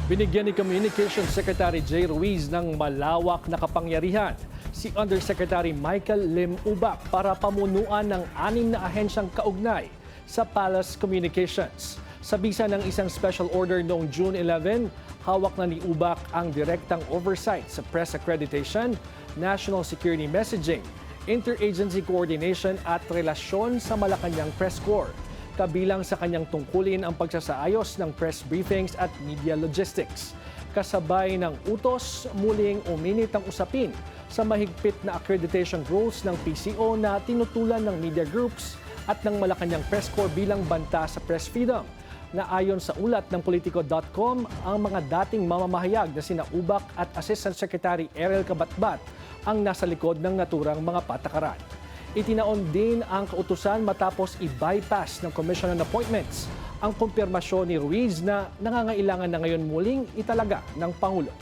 Binigyan ni Communications Secretary Jay Ruiz ng malawak na kapangyarihan si Undersecretary Michael Lim Ubak para pamunuan ng 6 na ahensyang kaugnay sa Palace Communications. Sa bisa ng isang special order noong June 11, hawak na ni Ubak ang direktang oversight sa press accreditation, national security messaging, interagency coordination at relasyon sa Malacanang Press Corps. Kabilang sa kanyang tungkulin ang pagsasaayos ng press briefings at media logistics. Kasabay ng utos, muling uminit ang usapin sa mahigpit na accreditation rules ng PCO na tinutulan ng media groups at ng Malacanang Press Corps bilang banta sa press freedom, na ayon sa ulat ng Politico.com, ang mga dating mamamahayag na sina Ubak at Assistant Secretary Ariel Cabatbat ang nasa likod ng naturang mga patakaran. Itinaon din ang kautusan matapos i-bypass ng Commission on Appointments ang kumpirmasyon ni Ruiz na nangangailangan na ngayon muling italaga ng Pangulo.